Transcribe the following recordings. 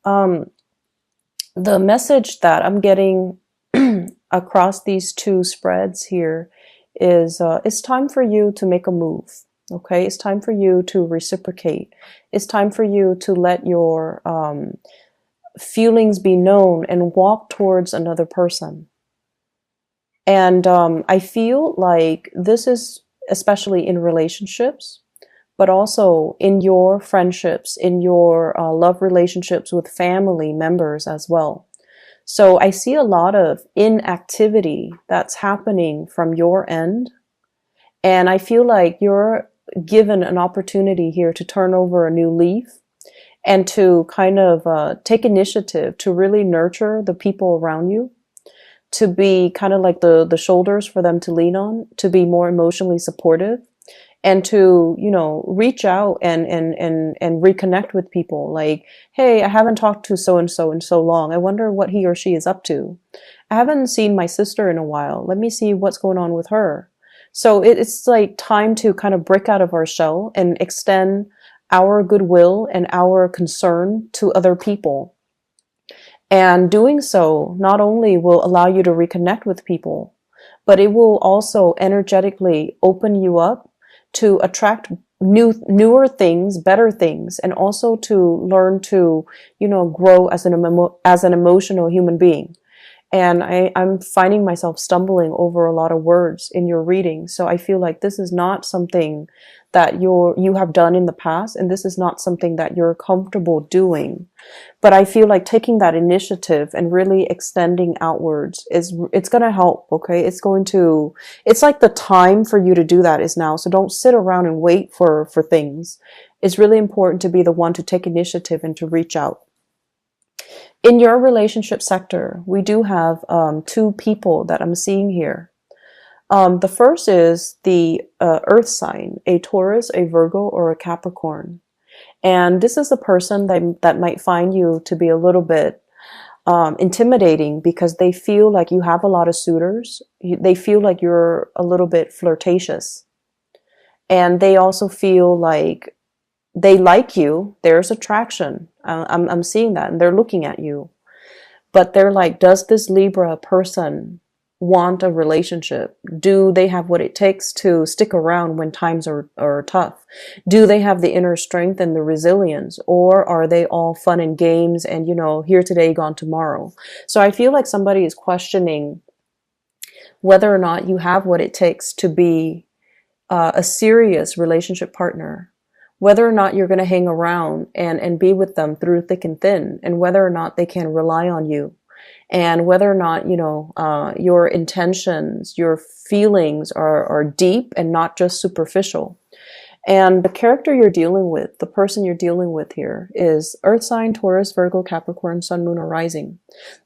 Um, the message that I'm getting across these two spreads here is it's time for you to make a move. Okay, it's time for you to reciprocate. It's time for you to let your feelings be known and walk towards another person. And I feel like this is especially in relationships, but also in your friendships, in your love relationships with family members as well. So I see a lot of inactivity that's happening from your end. And I feel like you're given an opportunity here to turn over a new leaf and to kind of take initiative to really nurture the people around you, to be kind of like the shoulders for them to lean on, to be more emotionally supportive, and to, you know, reach out and reconnect with people. Like, hey, I haven't talked to so and so in so long. I wonder what he or she is up to. I haven't seen my sister in a while. Let me see what's going on with her. So it's like time to kind of break out of our shell and extend our goodwill and our concern to other people. And doing so not only will allow you to reconnect with people, but it will also energetically open you up to attract newer things, better things, and also to learn to, you know, grow as an emotional human being. And I'm finding myself stumbling over a lot of words in your reading. So I feel like this is not something that you have done in the past, and this is not something that you're comfortable doing. But I feel like taking that initiative and really extending outwards it's going to help. Okay. It's like the time for you to do that is now. So don't sit around and wait for things. It's really important to be the one to take initiative and to reach out. In your relationship sector, we do have two people that I'm seeing here. The first is the earth sign, a Taurus, a Virgo, or a Capricorn. And this is a person that might find you to be a little bit intimidating because they feel like you have a lot of suitors. They feel like you're a little bit flirtatious. And they also feel like they like you. There's attraction. I'm seeing that, and they're looking at you. But they're like, does this Libra person want a relationship? Do they have what it takes to stick around when times are tough? Do they have the inner strength and the resilience? Or are they all fun and games and, you know, here today, gone tomorrow? So I feel like somebody is questioning whether or not you have what it takes to be a serious relationship partner, whether or not you're going to hang around and be with them through thick and thin, and whether or not they can rely on you, and whether or not, you know, your intentions, your feelings are deep and not just superficial. And the character you're dealing with, the person you're dealing with here, is Earth sign, Taurus, Virgo, Capricorn, Sun, Moon, or Rising.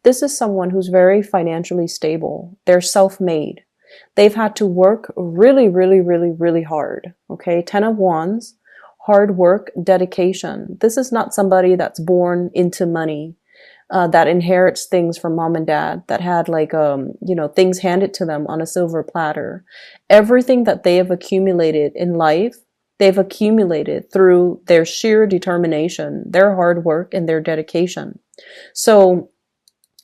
This is someone who's very financially stable. They're self-made. They've had to work really, really, really, really hard. Okay, 10 of Wands, hard work, dedication. This is not somebody that's born into money, that inherits things from mom and dad, that had like, you know, things handed to them on a silver platter. Everything that they have accumulated in life, they've accumulated through their sheer determination, their hard work, and their dedication. So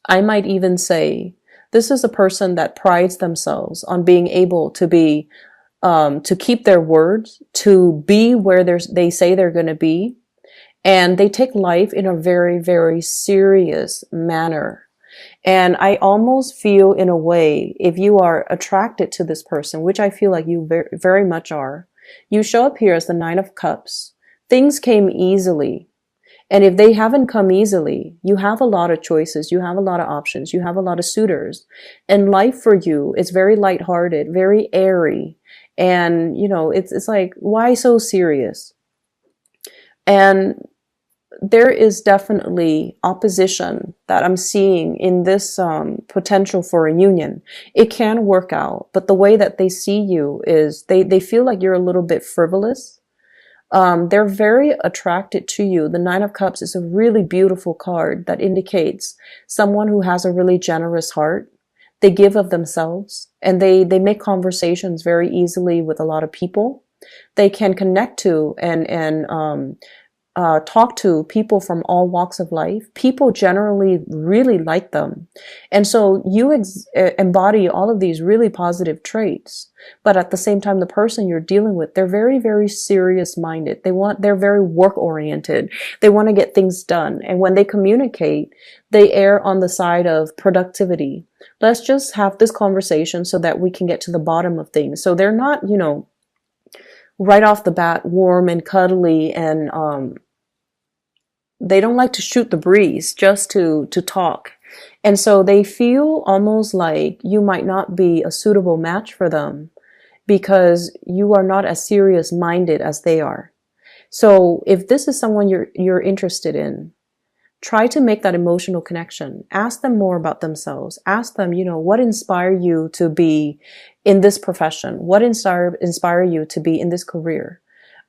I might even say this is a person that prides themselves on being able to be, to keep their words, to be where they say they're going to be. And they take life in a very, very serious manner. And I almost feel, in a way, if you are attracted to this person, which I feel like you very, very much are, you show up here as the Nine of Cups. Things came easily. And if they haven't come easily, you have a lot of choices. You have a lot of options. You have a lot of suitors. And life for you is very lighthearted, very airy. And, you know, it's like, why so serious? And there is definitely opposition that I'm seeing in this potential for a union. It can work out, but the way that they see you is they feel like you're a little bit frivolous. They're very attracted to you. The Nine of Cups is a really beautiful card that indicates someone who has a really generous heart. They give of themselves, and they make conversations very easily with a lot of people. They can connect to and talk to people from all walks of life, people generally really like them. And so you embody all of these really positive traits. But at the same time, the person you're dealing with, they're very, very serious minded. They're very work oriented. They want to get things done. And when they communicate, they err on the side of productivity. Let's just have this conversation so that we can get to the bottom of things. So they're not, right off the bat, warm and cuddly, and they don't like to shoot the breeze just to talk. And so they feel almost like you might not be a suitable match for them because you are not as serious minded as they are. So if this is someone you're interested in, try to make that emotional connection. Ask them more about themselves. Ask them, what inspired you to be in this profession? What inspired you to be in this career?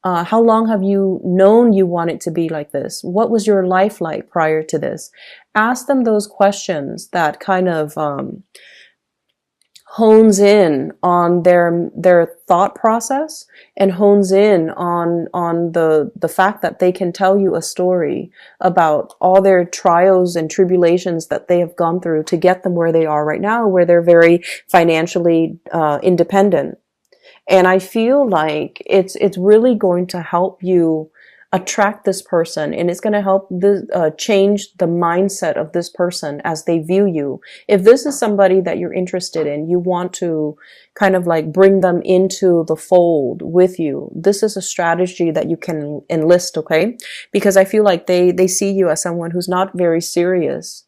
How long have you known you wanted to be like this? What was your life like prior to this? Ask them those questions that kind of hones in on their thought process and hones in on the fact that they can tell you a story about all their trials and tribulations that they have gone through to get them where they are right now, where they're very financially independent. And I feel like it's really going to help you attract this person, and it's going to help change the mindset of this person as they view you. If this is somebody that you're interested in, you want to kind of like bring them into the fold with you. This is a strategy that you can enlist, okay? Because I feel like they see you as someone who's not very serious.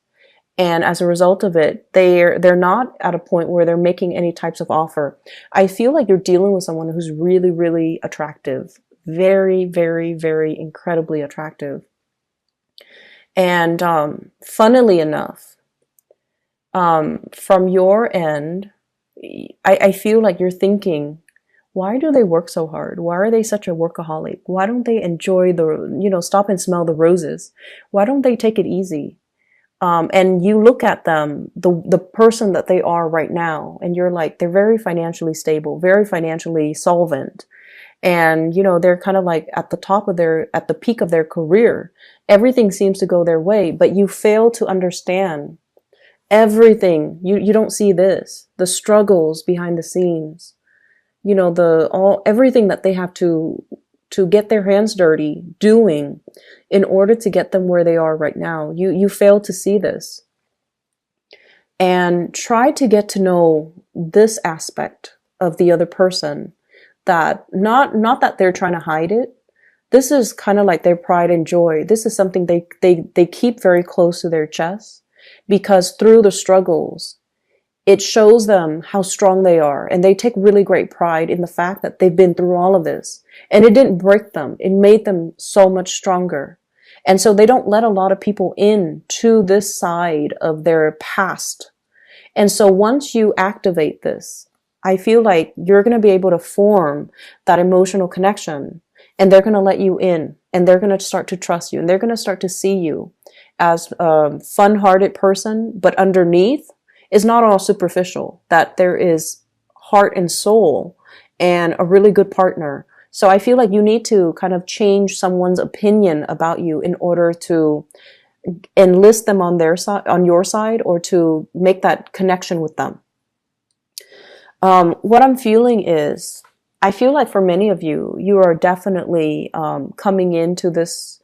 And as a result of it, they're not at a point where they're making any types of offer. I feel like you're dealing with someone who's really, really attractive. Very, very, very incredibly attractive. And funnily enough, from your end, I feel like you're thinking, why do they work so hard? Why are they such a workaholic? Why don't they enjoy stop and smell the roses? Why don't they take it easy? And you look at them, the person that they are right now, and you're like, they're very financially stable, very financially solvent. And, they're kind of like at the peak of their career. Everything seems to go their way, but you fail to understand everything. You don't see the struggles behind the scenes, everything that they have to get their hands dirty doing in order to get them where they are right now. You fail to see this. And try to get to know this aspect of the other person, that not that they're trying to hide it. This is kind of like their pride and joy. This is something they keep very close to their chest, because through the struggles, it shows them how strong they are. And they take really great pride in the fact that they've been through all of this. And it didn't break them. It made them so much stronger. And so they don't let a lot of people in to this side of their past. And so once you activate this, I feel like you're going to be able to form that emotional connection, and they're going to let you in, and they're going to start to trust you, and they're going to start to see you as a fun-hearted person, but underneath is not all superficial, that there is heart and soul and a really good partner. So I feel like you need to kind of change someone's opinion about you in order to enlist them on their side, on your side, or to make that connection with them. What I'm feeling is, I feel like for many of you, you are definitely coming into this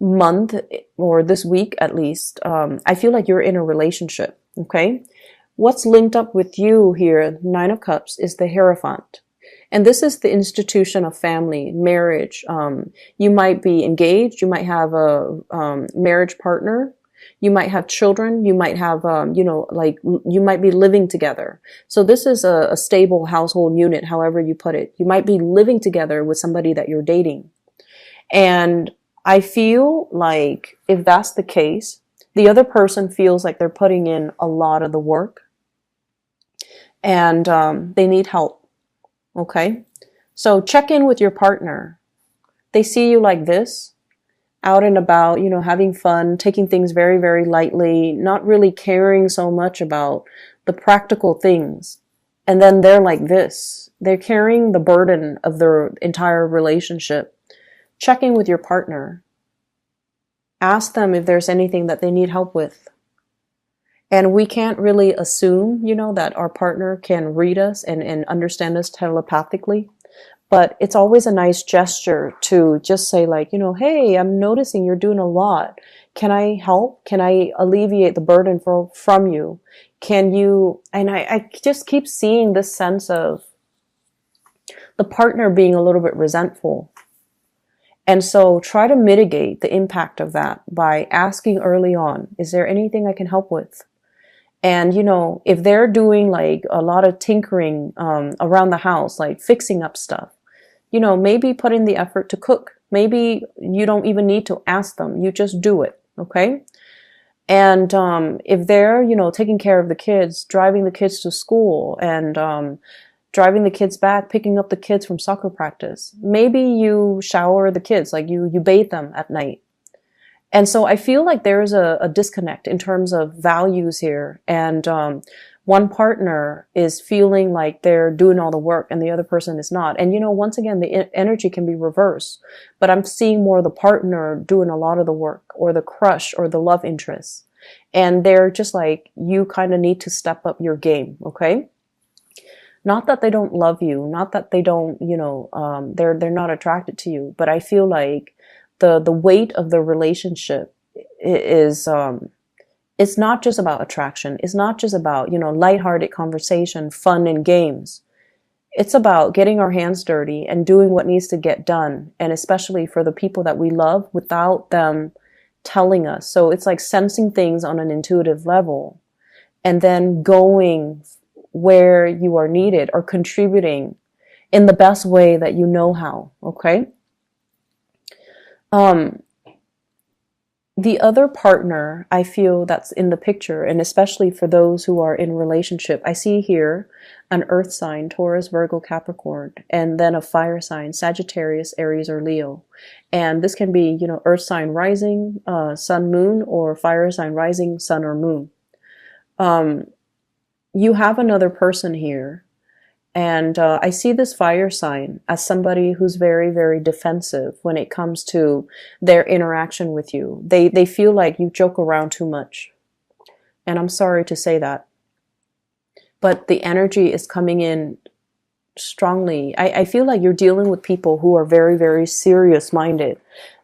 month, or this week at least. I feel like you're in a relationship, okay? What's linked up with you here, Nine of Cups, is the Hierophant. And this is the institution of family, marriage. You might be engaged. You might have a marriage partner. You might have children. You might have, you might be living together. So this is a stable household unit, however you put it. You might be living together with somebody that you're dating. And I feel like if that's the case, the other person feels like they're putting in a lot of the work, and they need help. Okay? So check in with your partner. They see you like this, out and about, having fun, taking things very, very lightly, not really caring so much about the practical things. And then they're like this. They're carrying the burden of their entire relationship. Check in with your partner. Ask them if there's anything that they need help with. And we can't really assume, that our partner can read us and understand us telepathically. But it's always a nice gesture to just say like, hey, I'm noticing you're doing a lot. Can I help? Can I alleviate the burden from you? Can you, and I just keep seeing this sense of the partner being a little bit resentful. And so try to mitigate the impact of that by asking early on, is there anything I can help with? And, if they're doing like a lot of tinkering around the house, like fixing up stuff, maybe put in the effort to cook. Maybe you don't even need to ask them. You just do it. Okay. And if they're, taking care of the kids, driving the kids to school and driving the kids back, picking up the kids from soccer practice, maybe you shower the kids, like you bathe them at night. And so I feel like there's a disconnect in terms of values here. And one partner is feeling like they're doing all the work and the other person is not. And, once again, the energy can be reversed. But I'm seeing more the partner doing a lot of the work, or the crush, or the love interest. And they're just like, you kind of need to step up your game, okay? Not that they don't love you, not that they don't, they're not attracted to you. But I feel like the weight of the relationship is it's not just about attraction. It's not just about, lighthearted conversation, fun and games. It's about getting our hands dirty and doing what needs to get done. And especially for the people that we love without them telling us. So it's like sensing things on an intuitive level and then going where you are needed or contributing in the best way that you know how. Okay. The other partner I feel that's in the picture, and especially for those who are in relationship, I see here an earth sign, Taurus, Virgo, Capricorn, and then a fire sign, Sagittarius, Aries, or Leo. And this can be, earth sign rising, sun, moon, or fire sign rising, sun, or moon. You have another person here. And I see this fire sign as somebody who's very, very defensive when it comes to their interaction with you. They feel like you joke around too much. And I'm sorry to say that. But the energy is coming in strongly. I feel like you're dealing with people who are very, very serious minded.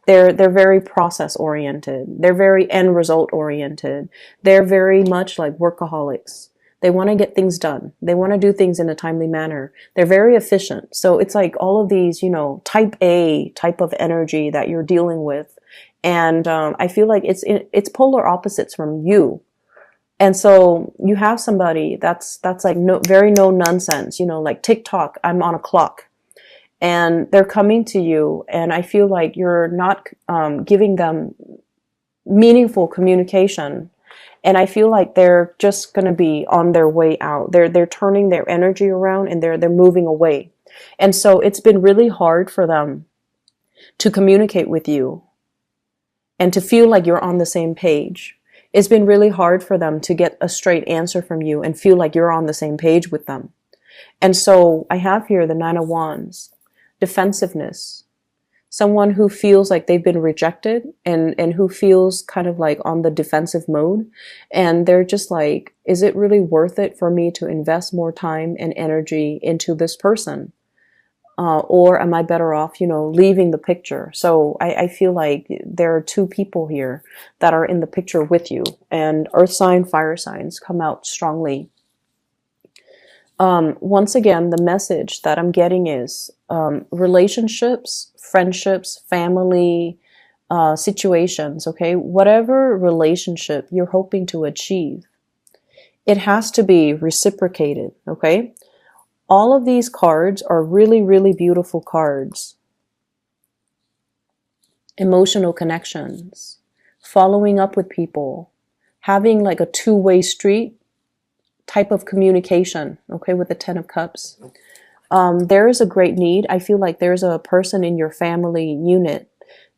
They're very process oriented. They're very end result oriented. They're very much like workaholics. They want to get things done. They want to do things in a timely manner. They're very efficient. So it's like all of these, type A type of energy that you're dealing with. And I feel like it's polar opposites from you. And so you have somebody that's like very no nonsense, like TikTok, I'm on a clock. And they're coming to you, and I feel like you're not giving them meaningful communication. And I feel like they're just going to be on their way out. They're turning their energy around and they're moving away. And so it's been really hard for them to communicate with you and to feel like you're on the same page. It's been really hard for them to get a straight answer from you and feel like you're on the same page with them. And so I have here the Nine of Wands, defensiveness. Someone who feels like they've been rejected and who feels kind of like on the defensive mode. And they're just like, is it really worth it for me to invest more time and energy into this person? Or am I better off, leaving the picture? So I feel like there are two people here that are in the picture with you. And earth sign, fire signs come out strongly. Once again, the message that I'm getting is relationships, friendships, family, situations, okay? Whatever relationship you're hoping to achieve, it has to be reciprocated, okay? All of these cards are really, really beautiful cards. Emotional connections, following up with people, having like a two-way street type of communication, okay, with the Ten of Cups. There is a great need. I feel like there's a person in your family unit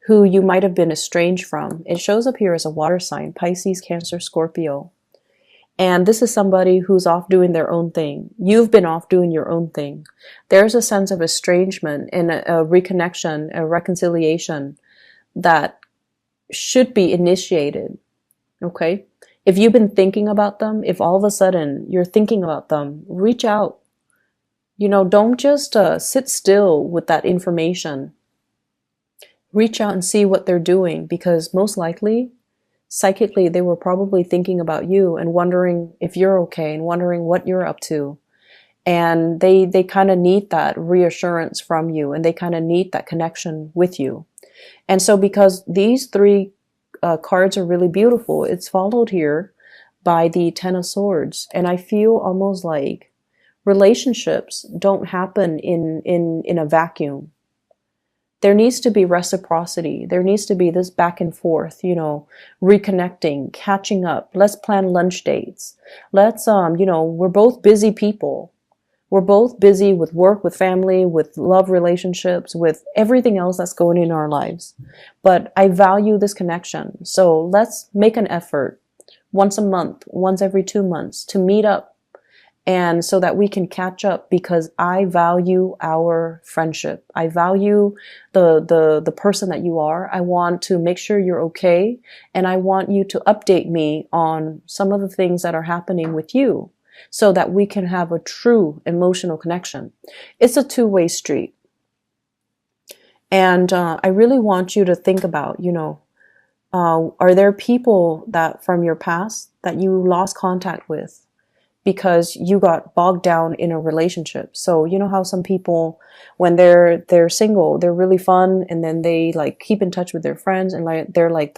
who you might have been estranged from. It shows up here as a water sign, Pisces, Cancer, Scorpio. And this is somebody who's off doing their own thing. You've been off doing your own thing. There's a sense of estrangement and a reconnection, a reconciliation that should be initiated. Okay. If you've been thinking about them, if all of a sudden you're thinking about them, reach out. Don't just sit still with that information. Reach out and see what they're doing, because most likely, psychically, they were probably thinking about you and wondering if you're okay and wondering what you're up to. And they kind of need that reassurance from you, and they kind of need that connection with you. And so because these three cards are really beautiful, it's followed here by the Ten of Swords. And I feel almost like relationships don't happen in a vacuum. There needs to be reciprocity. There needs to be this back and forth, reconnecting, catching up. Let's plan lunch dates. Let's, we're both busy people. We're both busy with work, with family, with love relationships, with everything else that's going in our lives. But I value this connection. So let's make an effort once a month, once every 2 months to meet up, and so that we can catch up, because I value our friendship. I value the person that you are. I want to make sure you're okay. And I want you to update me on some of the things that are happening with you, so that we can have a true emotional connection. It's a two-way street. And I really want you to think about, are there people that from your past that you lost contact with because you got bogged down in a relationship? So you know how some people, when they're single, they're really fun, and then they like keep in touch with their friends, and like they're like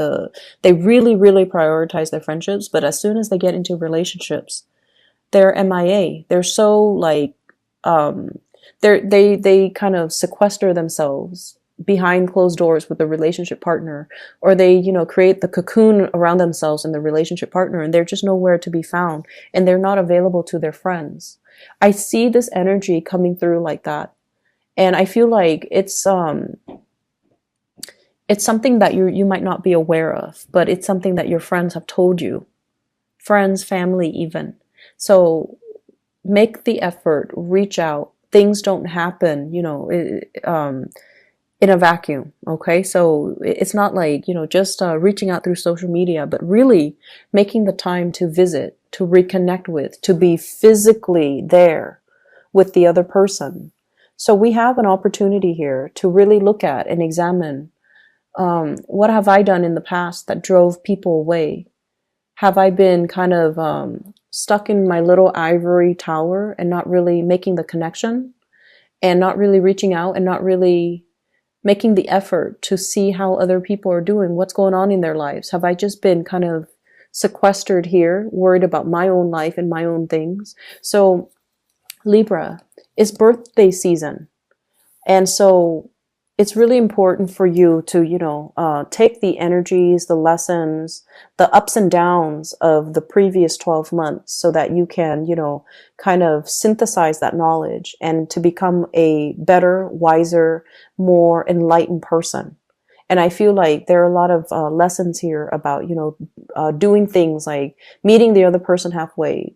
they really, really prioritize their friendships. But as soon as they get into relationships, they're MIA. They're so like, they kind of sequester themselves behind closed doors with the relationship partner, or they, create the cocoon around themselves and the relationship partner, and they're just nowhere to be found, and they're not available to their friends. I see this energy coming through like that. And I feel like it's something that you might not be aware of, but it's something that your friends have told you. Friends, family, even. So make the effort, reach out. Things don't happen, in a vacuum. Okay. So it's not like, just reaching out through social media, but really making the time to visit, to reconnect with, to be physically there with the other person. So we have an opportunity here to really look at and examine, what have I done in the past that drove people away? Have I been kind of stuck in my little ivory tower and not really making the connection, and not really reaching out, and not really making the effort to see how other people are doing, what's going on in their lives? Have I just been kind of sequestered here, worried about my own life and my own things? So Libra, it's birthday season. And so it's really important for you to, take the energies, the lessons, the ups and downs of the previous 12 months, so that you can, kind of synthesize that knowledge and to become a better, wiser, more enlightened person. And I feel like there are a lot of lessons here about, doing things like meeting the other person halfway,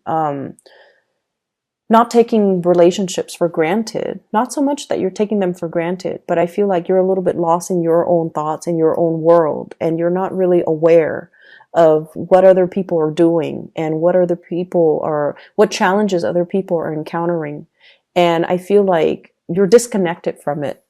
not taking relationships for granted. Not so much that you're taking them for granted, but I feel like you're a little bit lost in your own thoughts, in your own world, and you're not really aware of what other people are doing and what challenges other people are encountering. And I feel like you're disconnected from it.